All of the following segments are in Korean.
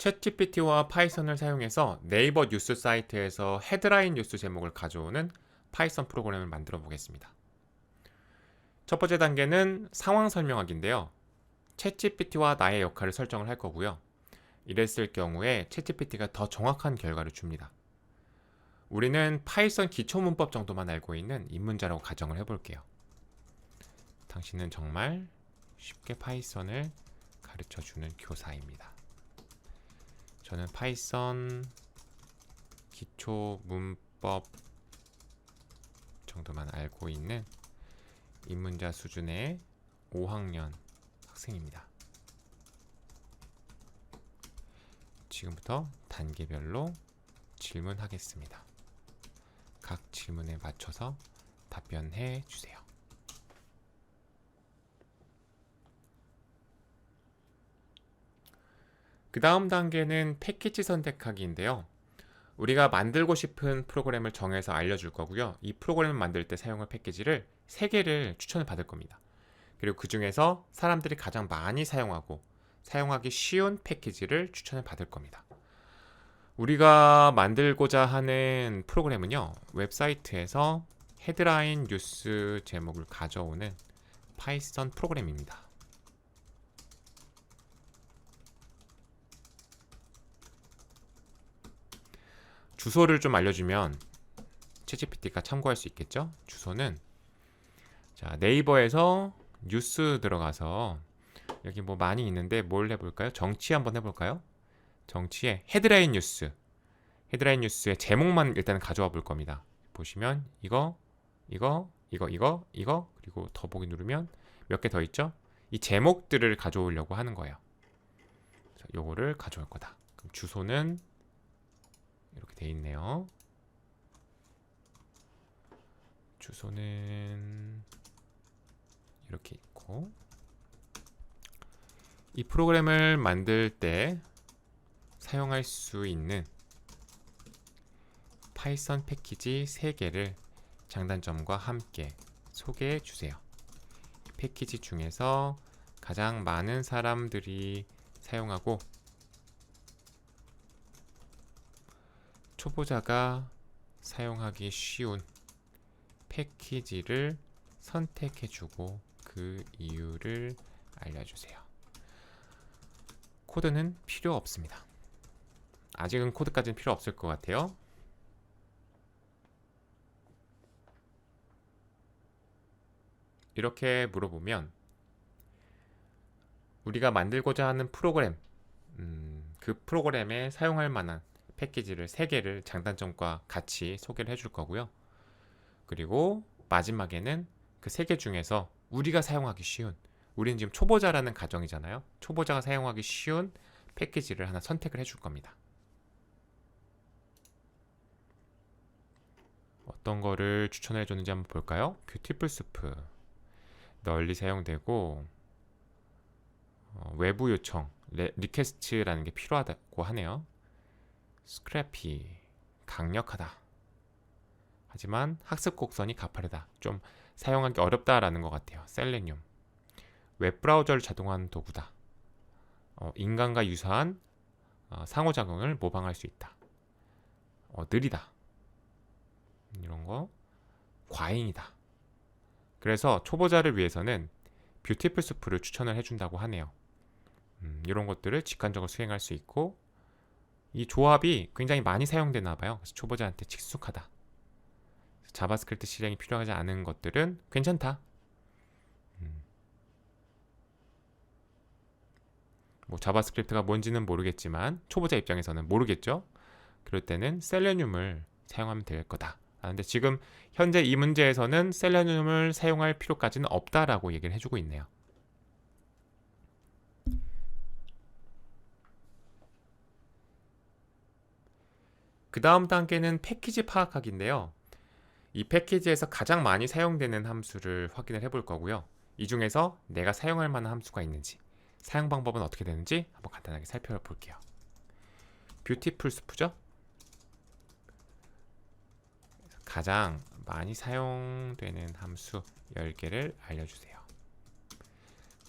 챗GPT와 파이썬을 사용해서 네이버 뉴스 사이트에서 헤드라인 뉴스 제목을 가져오는 파이썬 프로그램을 만들어 보겠습니다. 첫 번째 단계는 상황 설명하기인데요. 챗GPT와 나의 역할을 설정을 할 거고요. 이랬을 경우에 챗GPT가 더 정확한 결과를 줍니다. 우리는 파이썬 기초 문법 정도만 알고 있는 입문자라고 가정을 해볼게요. 당신은 정말 쉽게 파이썬을 가르쳐주는 교사입니다. 저는 파이썬 기초 문법 정도만 알고 있는 입문자 수준의 5학년 학생입니다. 지금부터 단계별로 질문하겠습니다. 각 질문에 맞춰서 답변해 주세요. 그 다음 단계는 패키지 선택하기인데요. 우리가 만들고 싶은 프로그램을 정해서 알려줄 거고요. 이 프로그램을 만들 때 사용할 패키지를 3개를 추천을 받을 겁니다. 그리고 그 중에서 사람들이 가장 많이 사용하고 사용하기 쉬운 패키지를 추천을 받을 겁니다. 우리가 만들고자 하는 프로그램은요, 웹사이트에서 헤드라인 뉴스 제목을 가져오는 파이썬 프로그램입니다. 주소를 좀 알려주면 챗GPT가 참고할 수 있겠죠? 주소는 네이버에서 뉴스 들어가서 여기 뭐 많이 있는데 뭘 해볼까요? 정치 한번 해볼까요? 정치의 헤드라인 뉴스의 제목만 일단 가져와 볼 겁니다. 보시면 이거 그리고 더보기 누르면 몇 개 더 있죠? 이 제목들을 가져오려고 하는 거예요. 요거를 가져올 거다. 그럼 주소는 이렇게 돼 있네요. 주소는 이렇게 있고, 이 프로그램을 만들 때 사용할 수 있는 파이썬 패키지 3개를 장단점과 함께 소개해 주세요. 패키지 중에서 가장 많은 사람들이 사용하고 초보자가 사용하기 쉬운 패키지를 선택해주고 그 이유를 알려주세요. 코드는 필요 없습니다. 아직은 코드까지는 필요 없을 것 같아요. 이렇게 물어보면 우리가 만들고자 하는 프로그램, 그 프로그램에 사용할 만한 패키지를 3개를 장단점과 같이 소개를 해줄 거고요. 그리고 마지막에는 그 3개 중에서 우리가 사용하기 쉬운, 우리는 지금 초보자라는 가정이잖아요. 초보자가 사용하기 쉬운 패키지를 하나 선택을 해줄 겁니다. 어떤 거를 추천해 줬는지 한번 볼까요? 뷰티풀 스프 널리 사용되고 외부 요청 리퀘스트라는 게 필요하다고 하네요. 스크래피 강력하다. 하지만 학습 곡선이 가파르다. 좀 사용하기 어렵다라는 것 같아요. 셀레늄 웹브라우저를 자동화하는 도구다. 인간과 유사한 상호작용을 모방할 수 있다. 느리다. 이런 거 과잉이다. 그래서 초보자를 위해서는 뷰티풀 스프를 추천을 해준다고 하네요. 이런 것들을 직관적으로 수행할 수 있고 이 조합이 굉장히 많이 사용되나 봐요. 그래서 초보자한테 친숙하다. 자바스크립트 실행이 필요하지 않은 것들은 괜찮다. 뭐 자바스크립트가 뭔지는 모르겠지만 초보자 입장에서는 모르겠죠. 그럴 때는 셀레늄을 사용하면 될 거다. 근데 지금 현재 이 문제에서는 셀레늄을 사용할 필요까지는 없다라고 얘기를 해주고 있네요. 그 다음 단계는 패키지 파악하기인데요. 이 패키지에서 가장 많이 사용되는 함수를 확인을 해볼 거고요. 이 중에서 내가 사용할 만한 함수가 있는지, 사용 방법은 어떻게 되는지 한번 간단하게 살펴볼게요. 뷰티풀 스프죠? 가장 많이 사용되는 함수 10개를 알려주세요.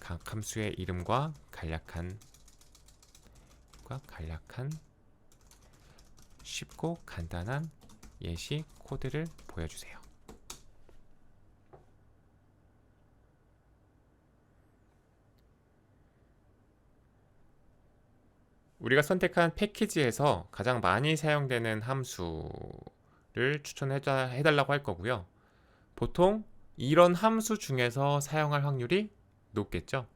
각 함수의 이름과 간략한 간략한 쉽고 간단한 예시 코드를 보여주세요. 우리가 선택한 패키지에서 가장 많이 사용되는 함수를 추천해달라고 할 거고요. 보통 이런 함수 중에서 사용할 확률이 높겠죠.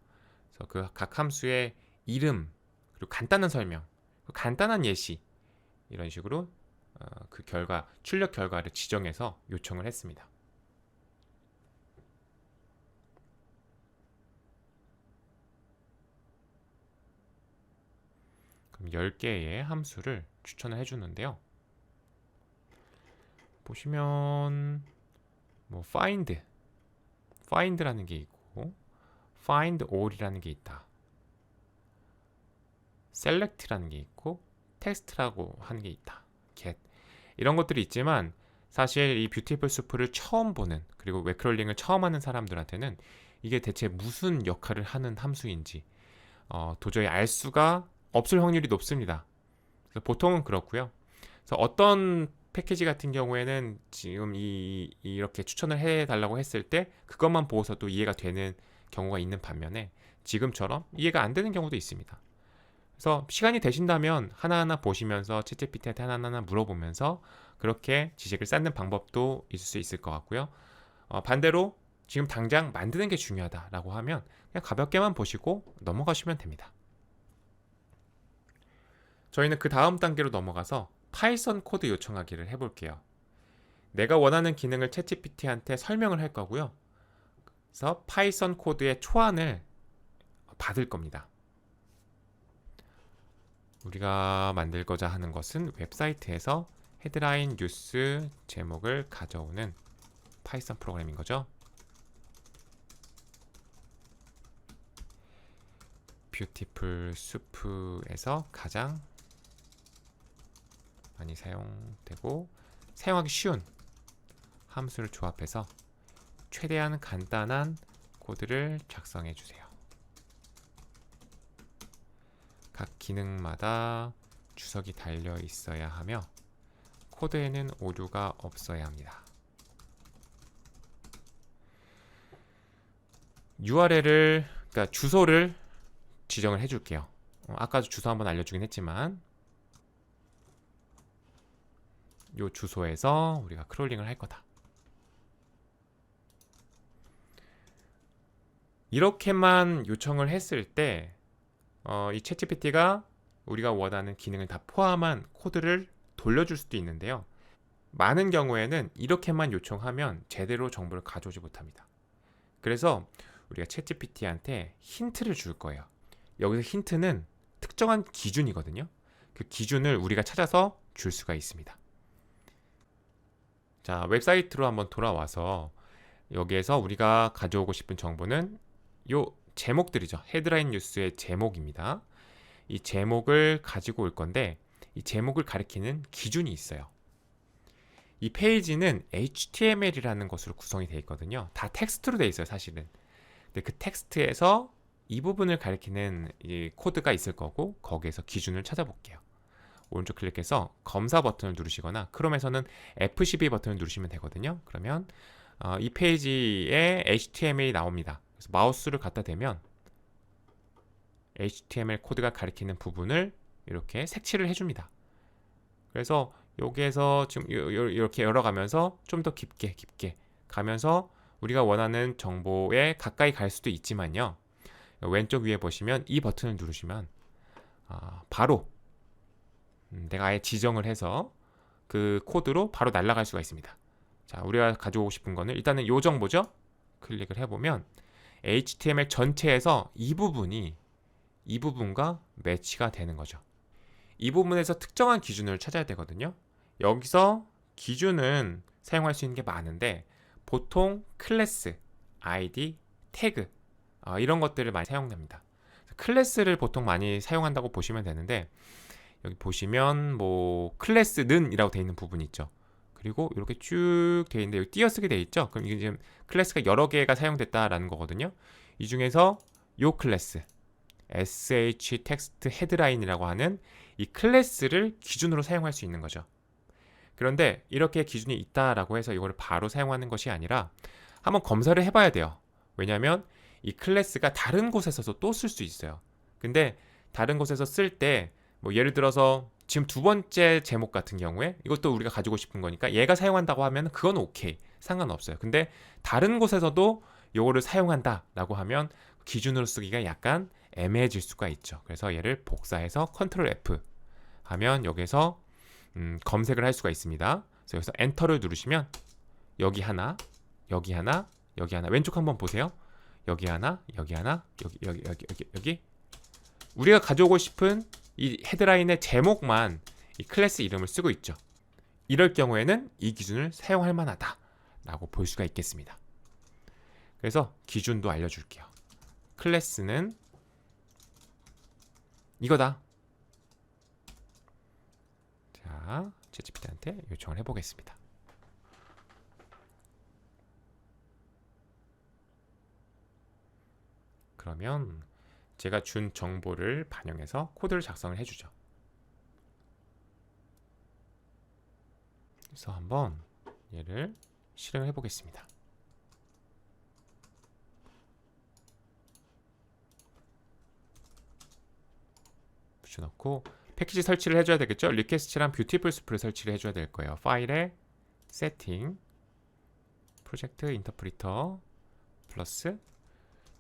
그래서 그 각 함수의 이름, 그리고 간단한 설명, 간단한 예시 이런 식으로 그 출력 결과를 지정해서 요청을 했습니다. 그럼 10개의 함수를 추천을 해주는데요. 보시면 뭐 find라는 게 있고 find all이라는 게 있다. select라는 게 있고 text라고 하는 게 있다. get 이런 것들이 있지만 사실 이 뷰티풀 수프를 처음 보는 그리고 웹크롤링을 처음 하는 사람들한테는 이게 대체 무슨 역할을 하는 함수인지 도저히 알 수가 없을 확률이 높습니다. 그래서 보통은 그렇고요. 그래서 어떤 패키지 같은 경우에는 지금 이렇게 추천을 해달라고 했을 때 그것만 보고서도 이해가 되는 경우가 있는 반면에 지금처럼 이해가 안 되는 경우도 있습니다. 그래서 시간이 되신다면 하나하나 보시면서 챗GPT한테 하나하나 물어보면서 그렇게 지식을 쌓는 방법도 있을 수 있을 것 같고요. 반대로 지금 당장 만드는 게 중요하다라고 하면 그냥 가볍게만 보시고 넘어가시면 됩니다. 저희는 그 다음 단계로 넘어가서 파이썬 코드 요청하기를 해볼게요. 내가 원하는 기능을 챗GPT한테 설명을 할 거고요. 그래서 파이썬 코드의 초안을 받을 겁니다. 우리가 만들고자 하는 것은 웹사이트에서 헤드라인 뉴스 제목을 가져오는 파이썬 프로그램인 거죠. 뷰티풀 수프에서 가장 많이 사용되고 사용하기 쉬운 함수를 조합해서 최대한 간단한 코드를 작성해 주세요. 각 기능마다 주석이 달려 있어야 하며 코드에는 오류가 없어야 합니다. URL을 그러니까 주소를 지정을 해줄게요. 아까도 주소 한번 알려주긴 했지만 이 주소에서 우리가 크롤링을 할 거다. 이렇게만 요청을 했을 때 이 챗GPT가 우리가 원하는 기능을 다 포함한 코드를 돌려줄 수도 있는데요. 많은 경우에는 이렇게만 요청하면 제대로 정보를 가져오지 못합니다. 그래서 우리가 챗GPT한테 힌트를 줄 거예요. 여기서 힌트는 특정한 기준이거든요. 그 기준을 우리가 찾아서 줄 수가 있습니다. 자, 웹사이트로 한번 돌아와서 여기에서 우리가 가져오고 싶은 정보는 요 제목들이죠. 헤드라인 뉴스의 제목입니다. 이 제목을 가지고 올 건데 이 제목을 가리키는 기준이 있어요. 이 페이지는 HTML이라는 것으로 구성이 되어 있거든요. 다 텍스트로 되어 있어요, 사실은. 근데 그 텍스트에서 이 부분을 가리키는 이 코드가 있을 거고 거기에서 기준을 찾아볼게요. 오른쪽 클릭해서 검사 버튼을 누르시거나 크롬에서는 F12 버튼을 누르시면 되거든요. 그러면 이 페이지에 HTML이 나옵니다. 그래서 마우스를 갖다 대면 HTML 코드가 가리키는 부분을 이렇게 색칠을 해줍니다. 그래서 여기에서 지금 이렇게 열어가면서 좀 더 깊게 가면서 우리가 원하는 정보에 가까이 갈 수도 있지만요. 왼쪽 위에 보시면 이 버튼을 누르시면 바로 내가 아예 지정을 해서 그 코드로 바로 날아갈 수가 있습니다. 자, 우리가 가져오고 싶은 거는 일단은 이 정보죠. 클릭을 해보면 HTML 전체에서 이 부분과 매치가 되는 거죠. 이 부분에서 특정한 기준을 찾아야 되거든요. 여기서 기준은 사용할 수 있는 게 많은데 보통 클래스, 아이디, 태그 이런 것들을 많이 사용됩니다. 클래스를 보통 많이 사용한다고 보시면 되는데 여기 보시면 뭐 클래스는 이라고 되어 있는 부분이 있죠. 그리고 이렇게 쭉 되어 있는데 여기 띄어쓰기 되어 있죠. 그럼 이게 지금 클래스가 여러 개가 사용됐다라는 거거든요. 이 중에서 요 클래스 sh 텍스트 헤드라인이라고 하는 이 클래스를 기준으로 사용할 수 있는 거죠. 그런데 이렇게 기준이 있다라고 해서 이걸 바로 사용하는 것이 아니라 한번 검사를 해봐야 돼요. 왜냐하면 이 클래스가 다른 곳에서도 또 쓸 수 있어요. 근데 다른 곳에서 쓸 때 뭐 예를 들어서 지금 두 번째 제목 같은 경우에 이것도 우리가 가지고 싶은 거니까 얘가 사용한다고 하면 그건 오케이, 상관없어요. 근데 다른 곳에서도 요거를 사용한다라고 하면 기준으로 쓰기가 약간 애매해질 수가 있죠. 그래서 얘를 복사해서 컨트롤 F 하면 여기서 검색을 할 수가 있습니다. 그래서 여기서 엔터를 누르시면 여기 하나, 여기 하나, 여기 하나. 왼쪽 한번 보세요. 여기 하나, 여기 하나, 여기. 우리가 가져오고 싶은 이 헤드라인의 제목만 이 클래스 이름을 쓰고 있죠. 이럴 경우에는 이 기준을 사용할 만하다라고 볼 수가 있겠습니다. 그래서 기준도 알려줄게요. 클래스는 이거다. 자, 챗GPT한테 요청을 해보겠습니다. 그러면 제가 준 정보를 반영해서 코드를 작성을 해주죠. 그래서 한번 얘를 실행을 해보겠습니다. 붙여넣고 패키지 설치를 해줘야 되겠죠. 리퀘스트랑 뷰티풀 스프를 설치를 해줘야 될 거예요. 파일에 세팅, 프로젝트 인터프리터 플러스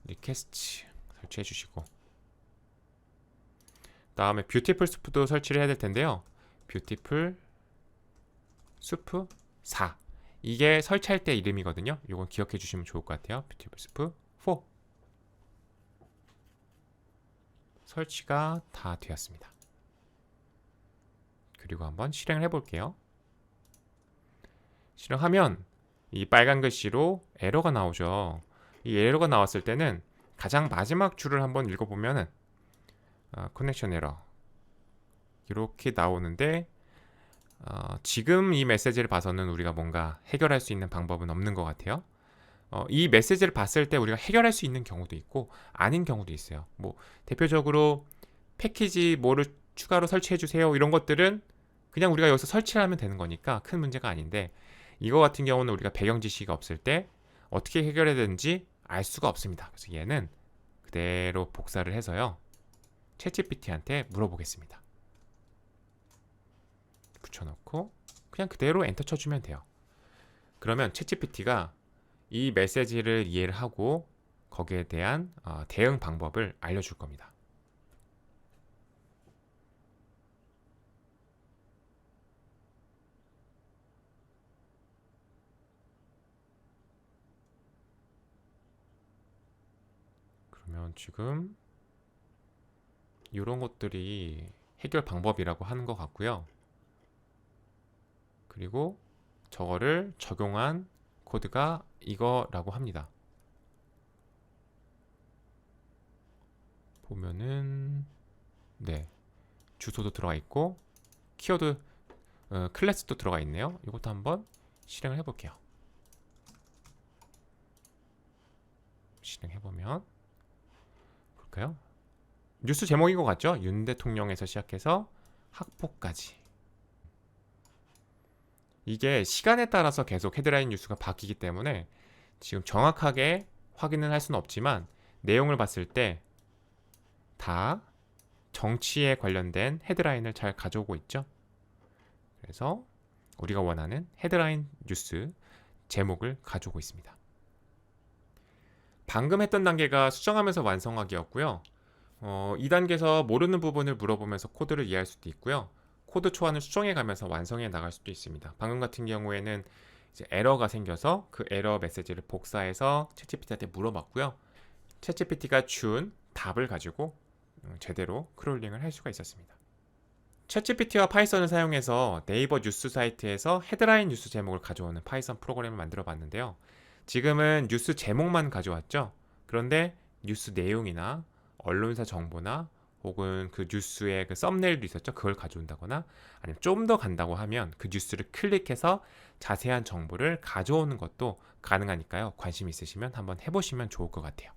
리퀘스트 설치해 주시고, 다음에 뷰티풀 수프도 설치를 해야 될 텐데요. 뷰티풀 수프 4, 이게 설치할 때 이름이거든요. 이건 기억해 주시면 좋을 것 같아요. 뷰티풀 수프 4 설치가 다 되었습니다. 그리고 한번 실행을 해볼게요. 실행하면 이 빨간 글씨로 에러가 나오죠. 이 에러가 나왔을 때는 가장 마지막 줄을 한번 읽어보면은 커넥션 에러 이렇게 나오는데, 지금 이 메시지를 봐서는 우리가 뭔가 해결할 수 있는 방법은 없는 것 같아요. 이 메시지를 봤을 때 우리가 해결할 수 있는 경우도 있고 아닌 경우도 있어요. 뭐 대표적으로 패키지 뭐를 추가로 설치해 주세요, 이런 것들은 그냥 우리가 여기서 설치를 하면 되는 거니까 큰 문제가 아닌데, 이거 같은 경우는 우리가 배경 지시가 없을 때 어떻게 해결해야 되는지 알 수가 없습니다. 그래서 얘는 그대로 복사를 해서요, 챗GPT한테 물어보겠습니다. 붙여놓고 그냥 그대로 엔터 쳐주면 돼요. 그러면 챗GPT가 이 메시지를 이해를 하고 거기에 대한 대응 방법을 알려줄 겁니다. 그러면 지금 이런 것들이 해결 방법이라고 하는 것 같고요. 그리고 저거를 적용한 코드가 이거라고 합니다. 보면은 네, 주소도 들어가 있고 키워드 클래스도 들어가 있네요. 이것도 한번 실행을 해볼게요. 실행해보면 볼까요? 뉴스 제목인 것 같죠? 윤 대통령에서 시작해서 학폭까지. 이게 시간에 따라서 계속 헤드라인 뉴스가 바뀌기 때문에 지금 정확하게 확인은 할 수는 없지만 내용을 봤을 때 다 정치에 관련된 헤드라인을 잘 가져오고 있죠. 그래서 우리가 원하는 헤드라인 뉴스 제목을 가져오고 있습니다. 방금 했던 단계가 수정하면서 완성하기였고요. 2단계에서 모르는 부분을 물어보면서 코드를 이해할 수도 있고요. 코드 초안을 수정해 가면서 완성해 나갈 수도 있습니다. 방금 같은 경우에는 이제 에러가 생겨서 그 에러 메시지를 복사해서 챗GPT한테 물어봤고요. 챗GPT가 준 답을 가지고 제대로 크롤링을 할 수가 있었습니다. 챗GPT와 파이썬을 사용해서 네이버 뉴스 사이트에서 헤드라인 뉴스 제목을 가져오는 파이썬 프로그램을 만들어 봤는데요. 지금은 뉴스 제목만 가져왔죠. 그런데 뉴스 내용이나 언론사 정보나 혹은 그 뉴스의 그 썸네일도 있었죠. 그걸 가져온다거나 아니면 좀 더 간다고 하면 그 뉴스를 클릭해서 자세한 정보를 가져오는 것도 가능하니까요. 관심 있으시면 한번 해보시면 좋을 것 같아요.